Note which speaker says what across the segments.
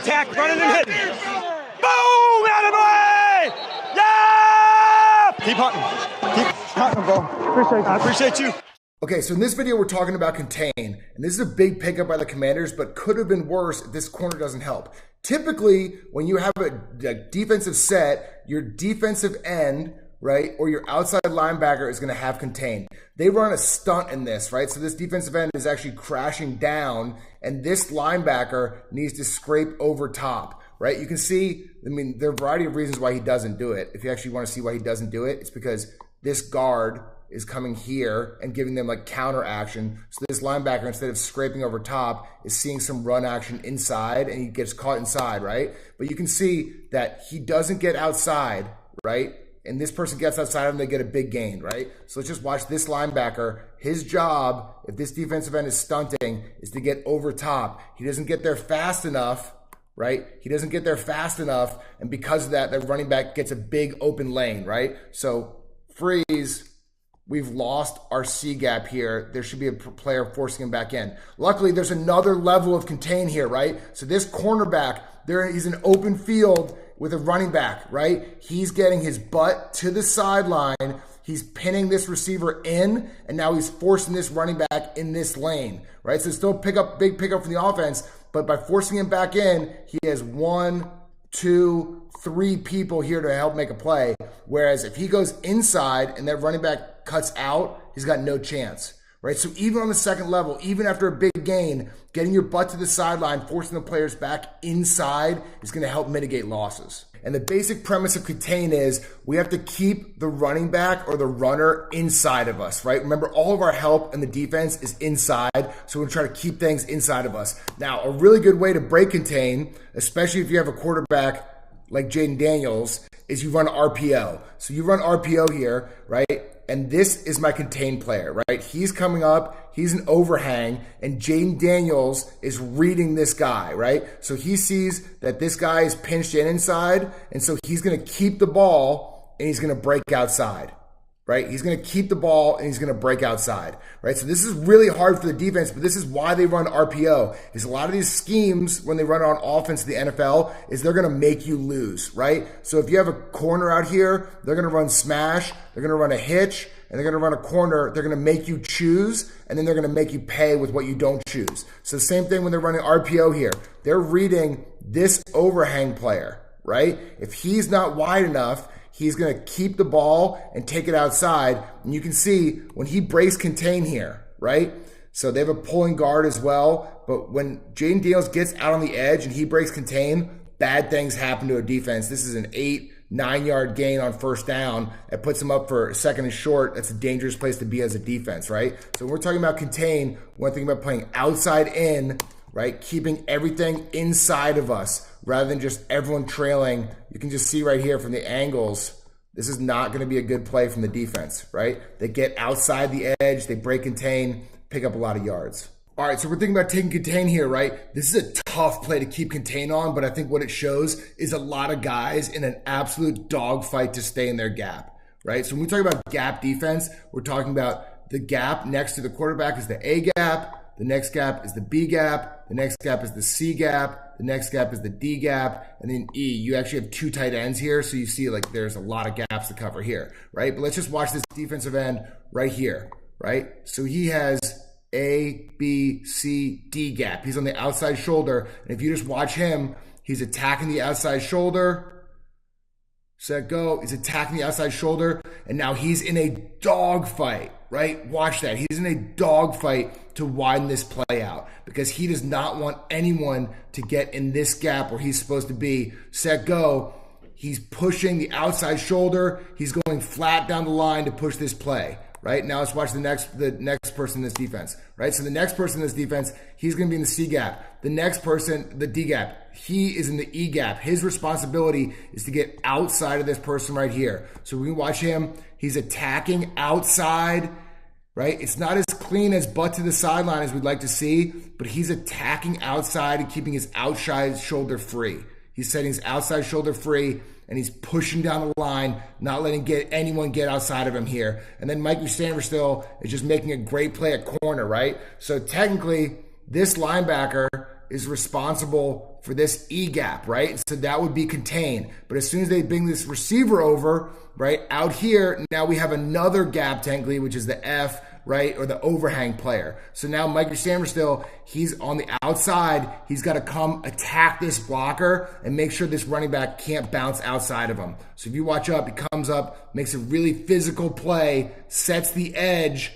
Speaker 1: attack, running and hitting. Boom! Out of the way! Yeah! Keep hunting. Keep hunting, bro. Appreciate you. I appreciate you.
Speaker 2: Okay, so in this video, we're talking about contain, and this is a big pickup by the Commanders, but could have been worse if this corner doesn't help. Typically, when you have a defensive set, your defensive end, right, or your outside linebacker is going to have contain. They run a stunt in this, right? So this defensive end is actually crashing down, and this linebacker needs to scrape over top, right? You can see, I mean, there are a variety of reasons why he doesn't do it. If you actually want to see why he doesn't do it, it's because this guard is coming here and giving them like counter action. So this linebacker, instead of scraping over top, is seeing some run action inside, and he gets caught inside, right? But you can see that he doesn't get outside, right? And this person gets outside of him, they get a big gain, right? So let's just watch this linebacker. His job, if this defensive end is stunting, is to get over top. He doesn't get there fast enough, right? He doesn't get there fast enough, and because of that, the running back gets a big open lane, right? So freeze. We've lost our C gap here. There should be a player forcing him back in. Luckily, there's another level of contain here, right? So this cornerback, he's in open field with a running back, right? He's getting his butt to the sideline. He's pinning this receiver in, and now he's forcing this running back in this lane, right? So still big pickup from the offense, but by forcing him back in, he has 1, 2, 3 people here to help make a play. Whereas if he goes inside and that running back cuts out, he's got no chance, right? So even on the second level, even after a big gain, getting your butt to the sideline, forcing the players back inside is going to help mitigate losses. And the basic premise of contain is we have to keep the running back or the runner inside of us, right? Remember, all of our help in the defense is inside, so we're trying to keep things inside of us. Now, a really good way to break contain, especially if you have a quarterback like Jayden Daniels, is you run RPO. So you run RPO here, right? And this is my contain player, right? He's coming up, he's an overhang, and Jayden Daniels is reading this guy, right? So he sees that this guy is pinched in inside, and so he's going to keep the ball, and he's going to break outside, right? He's going to keep the ball, and he's going to break outside, right? So this is really hard for the defense, but this is why they run RPO. Is a lot of these schemes, when they run on offense in the NFL, is they're going to make you lose, right? So if you have a corner out here, they're going to run smash, they're going to run a hitch, and they're going to run a corner. They're going to make you choose, and then they're going to make you pay with what you don't choose. So same thing when they're running RPO here. They're reading this overhang player, right? If he's not wide enough, he's going to keep the ball and take it outside. And you can see when he breaks contain here, right? So they have a pulling guard as well. But when Jayden Daniels gets out on the edge and he breaks contain, bad things happen to a defense. This is an 8-9 yard gain on first down. That puts him up for second and short. That's a dangerous place to be as a defense, right? So when we're talking about contain, we're thinking about playing outside in, right? Keeping everything inside of us rather than just everyone trailing. You can just see right here from the angles, this is not going to be a good play from the defense, right? They get outside the edge, they break contain, pick up a lot of yards. All right, so we're thinking about taking contain here, right? This is a tough play to keep contain on, but I think what it shows is a lot of guys in an absolute dogfight to stay in their gap, right? So when we talk about gap defense, we're talking about the gap next to the quarterback is the A gap, the next gap is the B gap, the next gap is the C gap, the next gap is the D gap, and then E. You actually have 2 tight ends here, so you see like there's a lot of gaps to cover here, right? But let's just watch this defensive end right here, right? So he has A, B, C, D gap. He's on the outside shoulder. And if you just watch him, he's attacking the outside shoulder. Set, go. He's attacking the outside shoulder. And now he's in a dogfight, right? Watch that. He's in a dogfight to widen this play out because he does not want anyone to get in this gap where he's supposed to be. Set, go. He's pushing the outside shoulder. He's going flat down the line to push this play. Right, now let's watch the next person in this defense, right? So the next person in this defense, he's going to be in the C gap. The next person, the D gap, he is in the E gap. His responsibility is to get outside of this person right here. So we can watch him. He's attacking outside, right? It's not as clean as butt to the sideline as we'd like to see, but he's attacking outside and keeping his outside shoulder free. He's setting his outside shoulder free, and he's pushing down the line, not letting anyone get outside of him here. And then Mike Sainristil is just making a great play at corner, right? So technically, this linebacker is responsible for this E gap, right? So that would be contain. But as soon as they bring this receiver over, right, out here, now we have another gap technically, which is the F, right, or the overhang player. So now Micah Sainristil, he's on the outside. He's got to come attack this blocker and make sure this running back can't bounce outside of him. So if you watch up, he comes up, makes a really physical play, sets the edge,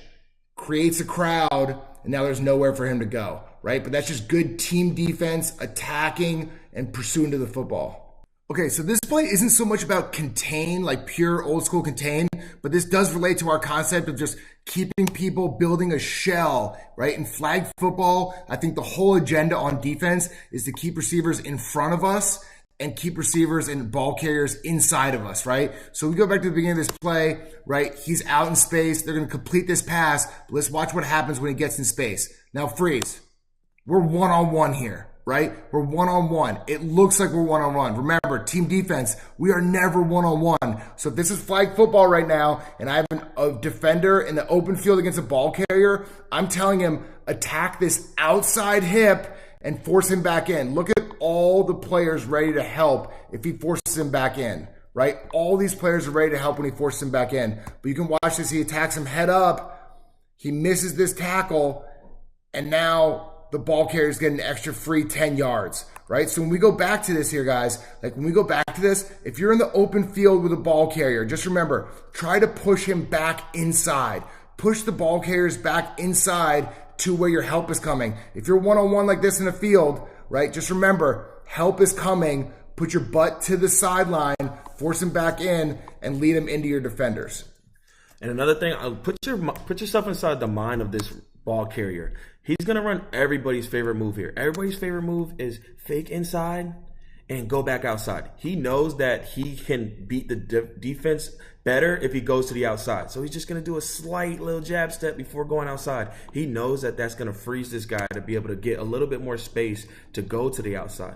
Speaker 2: creates a crowd, and now there's nowhere for him to go, right? But that's just good team defense, attacking, and pursuing to the football. Okay, so this play isn't so much about contain, like pure old school contain, but this does relate to our concept of just keeping people, building a shell, right? In flag football, I think the whole agenda on defense is to keep receivers in front of us and keep receivers and ball carriers inside of us, right? So we go back to the beginning of this play, right? He's out in space. They're going to complete this pass. But let's watch what happens when he gets in space. Now freeze. We're one-on-one here, right? We're one-on-one. It looks like we're one-on-one. Remember, team defense, we are never one-on-one. So if this is flag football right now and I have a defender in the open field against a ball carrier, I'm telling him attack this outside hip and force him back in. Look at all the players ready to help if he forces him back in, right? All these players are ready to help when he forces him back in. But you can watch this. He attacks him head up. He misses this tackle. And now the ball carrier is getting an extra free 10 yards, right? So when we go back to this here, guys, like when we go back to this, if you're in the open field with a ball carrier, just remember, try to push him back inside. Push the ball carriers back inside to where your help is coming. If you're one-on-one like this in the field, right, just remember, help is coming. Put your butt to the sideline, force him back in, and lead him into your defenders.
Speaker 3: And another thing, put yourself inside the mind of this ball carrier. He's going to run everybody's favorite move here. Everybody's favorite move is fake inside and go back outside. He knows that he can beat the defense better if he goes to the outside. So he's just going to do a slight little jab step before going outside. He knows that that's going to freeze this guy to be able to get a little bit more space to go to the outside.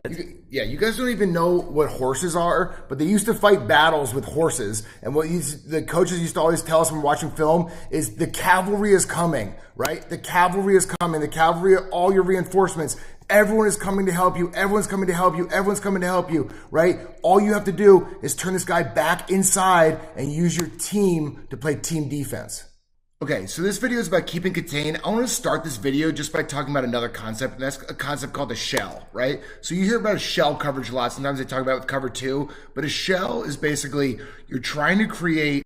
Speaker 2: You guys don't even know what horses are, but they used to fight battles with horses. And what the coaches used to always tell us when watching film is the cavalry is coming, right? The cavalry is coming. The cavalry, all your reinforcements. Everyone is coming to help you. Everyone's coming to help you. Everyone's coming to help you, right? All you have to do is turn this guy back inside and use your team to play team defense. Okay, so this video is about keeping contained. I want to start this video just by talking about another concept, and that's a concept called the shell, right? So you hear about a shell coverage a lot. Sometimes they talk about it with cover two, but a shell is basically you're trying to create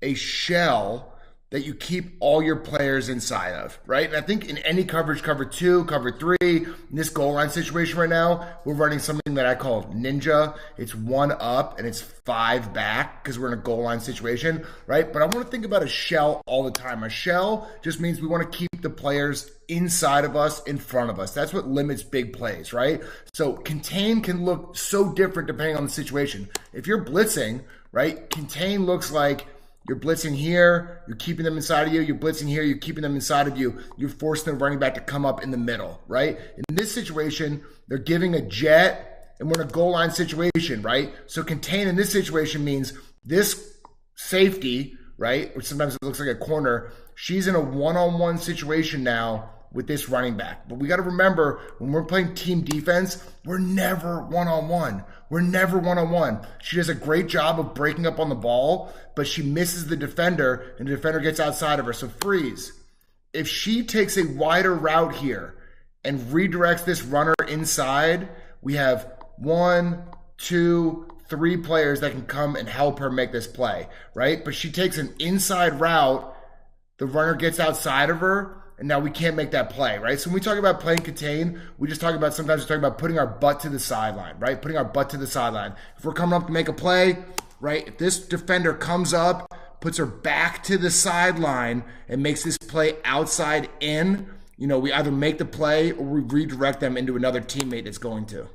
Speaker 2: a shell that you keep all your players inside of, right? And I think in any coverage, cover two, cover three, in this goal line situation right now, we're running something that I call ninja. It's 1 up and it's 5 back because we're in a goal line situation, right? But I want to think about a shell all the time. A shell just means we want to keep the players inside of us, in front of us. That's what limits big plays, right? So contain can look so different depending on the situation. If you're blitzing, right, contain looks like you're blitzing here, you're keeping them inside of you. You're blitzing here, you're keeping them inside of you. You're forcing the running back to come up in the middle, right? In this situation, they're giving a jet, and we're in a goal line situation, right? So contain in this situation means this safety, right, which sometimes it looks like a corner, she's in a one-on-one situation now with this running back. But we got to remember, when we're playing team defense, we're never one-on-one. We're never one-on-one. She does a great job of breaking up on the ball, but she misses the defender, and the defender gets outside of her. So freeze. If she takes a wider route here and redirects this runner inside, we have 1, 2, 3 players that can come and help her make this play, right? But she takes an inside route, the runner gets outside of her, and now we can't make that play, right? So when we talk about playing contain, we just talk about, sometimes we're talking about putting our butt to the sideline, right? Putting our butt to the sideline. If we're coming up to make a play, right? If this defender comes up, puts her back to the sideline and makes this play outside in, you know, we either make the play or we redirect them into another teammate that's going to.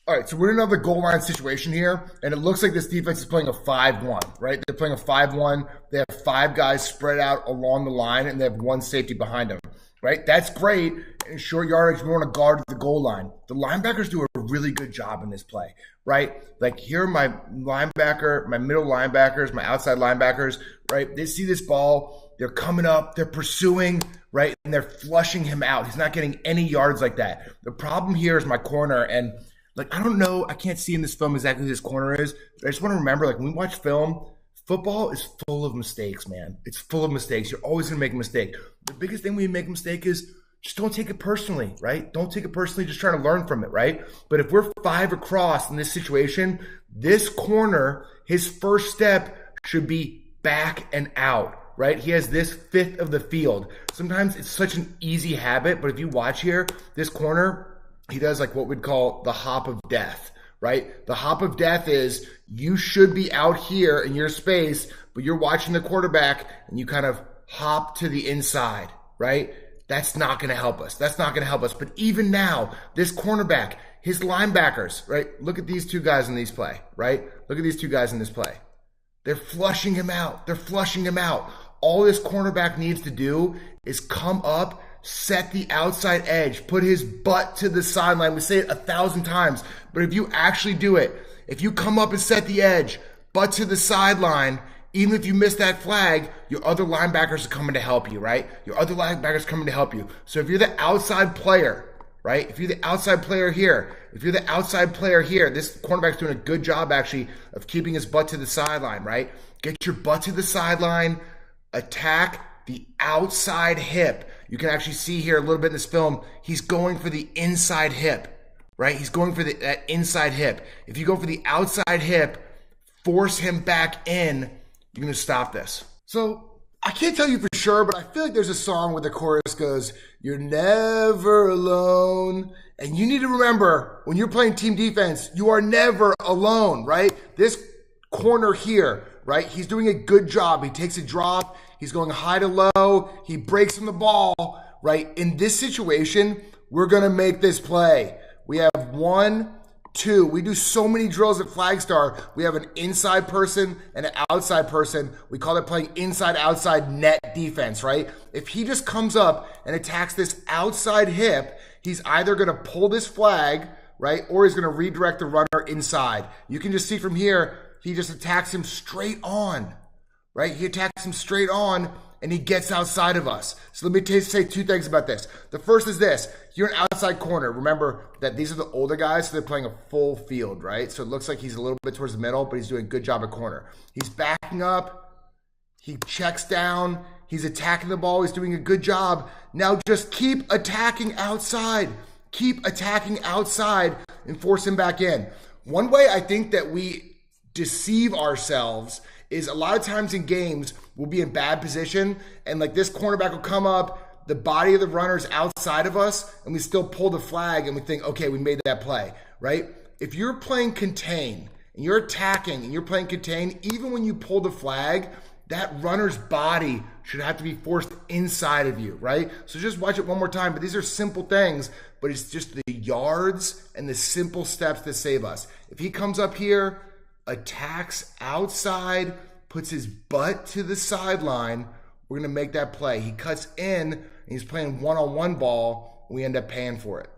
Speaker 2: All right, so we're in another goal line situation here, and it looks like this defense is playing a 5-1, right? They're playing a 5-1. They have 5 guys spread out along the line, and they have 1 safety behind them, right? That's great. In short yardage, we want to guard the goal line. The linebackers do a really good job in this play, right? Like here, my linebacker, my middle linebackers, my outside linebackers, right? They see this ball. they're coming up, they're pursuing, right? And they're flushing him out. He's not getting any yards like that. The problem here is my corner, and like, I don't know, I can't see in this film exactly who this corner is, but I just want to remember, like, when we watch film, football is full of mistakes, man. It's full of mistakes. You're always going to make a mistake. The biggest thing when you make a mistake is just don't take it personally, right? Don't take it personally. Just try to learn from it, right? But if we're 5 across in this situation, this corner, his first step should be back and out, right? He has this 1/5 of the field. Sometimes it's such an easy habit, but if you watch here, this corner, he does like what we'd call the hop of death, right? The hop of death is you should be out here in your space, but you're watching the quarterback and you kind of hop to the inside, right? That's not going to help us. That's not going to help us. But even now, this cornerback, his linebackers, right? Look at these two guys in these play, right? Look at these two guys in this play. They're flushing him out. They're flushing him out. All this cornerback needs to do is come up, set the outside edge, put his butt to the sideline. We say it 1,000 times, but if you actually do it, if you come up and set the edge, butt to the sideline, even if you miss that flag, your other linebackers are coming to help you, right? Your other linebackers are coming to help you. So if you're the outside player, right? If you're the outside player here, this cornerback's doing a good job actually of keeping his butt to the sideline, right? Get your butt to the sideline, attack the outside hip. You can actually see here a little bit in this film, he's going for the inside hip, right? He's going for that inside hip. If you go for the outside hip, force him back in, you're going to stop this. So I can't tell you for sure, but I feel like there's a song where the chorus goes, "You're never alone." And you need to remember, when you're playing team defense, you are never alone, right? This corner here, right? He's doing a good job. He takes a drop. He's going high to low. He breaks him the ball, right? In this situation, we're going to make this play. We have 1, 2. We do so many drills at Flagstar. We have an inside person and an outside person. We call it playing inside-outside net defense, right? If he just comes up and attacks this outside hip, he's either going to pull this flag, right, or he's going to redirect the runner inside. You can just see from here, he just attacks him straight on, right? He attacks him straight on, and he gets outside of us. So let me say 2 things about this. The first is this. You're an outside corner. Remember that these are the older guys, so they're playing a full field, right? So it looks like he's a little bit towards the middle, but he's doing a good job at corner. He's backing up. He checks down. He's attacking the ball. He's doing a good job. Now just keep attacking outside. Keep attacking outside and force him back in. One way I think that we deceive ourselves is a lot of times in games, we'll be in bad position, and like this cornerback will come up, the body of the runner's outside of us, and we still pull the flag and we think, okay, we made that play, right? If you're playing contain, and you're attacking, and you're playing contain, even when you pull the flag, that runner's body should have to be forced inside of you, right? So just watch it one more time, but these are simple things, but it's just the yards and the simple steps that save us. If he comes up here, attacks outside, puts his butt to the sideline, we're going to make that play. He cuts in, and he's playing one-on-one ball, and we end up paying for it.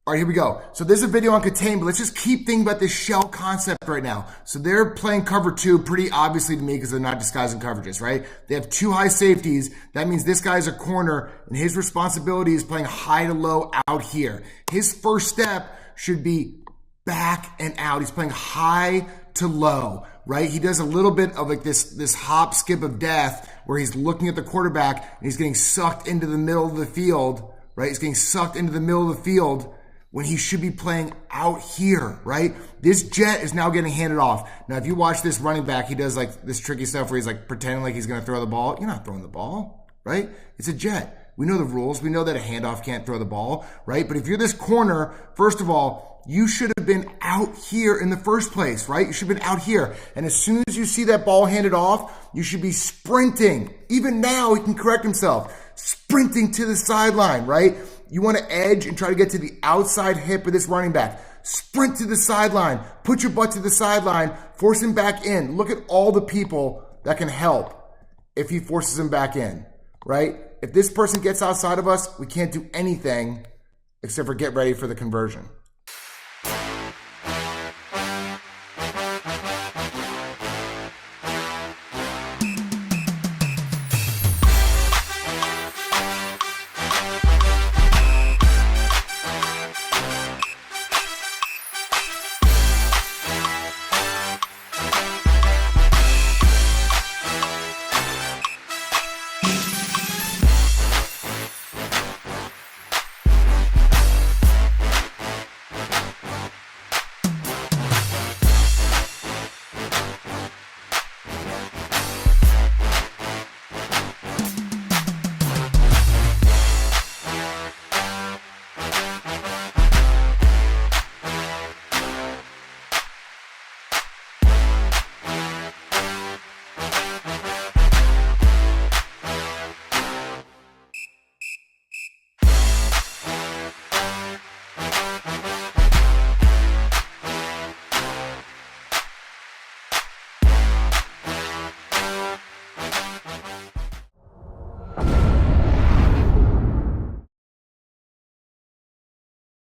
Speaker 2: All right, here we go. So this is a video on contain, but let's just keep thinking about this shell concept right now. So they're playing cover 2 pretty obviously to me because they're not disguising coverages, right? They have 2 high safeties. That means this guy's a corner, and his responsibility is playing high to low out here. His first step should be back and out. He's playing high to low, right? He does a little bit of like this hop skip of death where he's looking at the quarterback and he's getting sucked into the middle of the field, right? He's getting sucked into the middle of the field when he should be playing out here, right? This jet is now getting handed off. Now, if you watch this running back, he does like this tricky stuff where he's like pretending like he's going to throw the ball. You're not throwing the ball, right? It's a jet. We know the rules. We know that a handoff can't throw the ball, right? But if you're this corner, first of all, you should have been out here in the first place, right? You should have been out here. And as soon as you see that ball handed off, you should be sprinting. Even now, he can correct himself. Sprinting to the sideline, right? You want to edge and try to get to the outside hip of this running back. Sprint to the sideline. Put your butt to the sideline. Force him back in. Look at all the people that can help if he forces him back in, right? If this person gets outside of us, we can't do anything except for get ready for the conversion.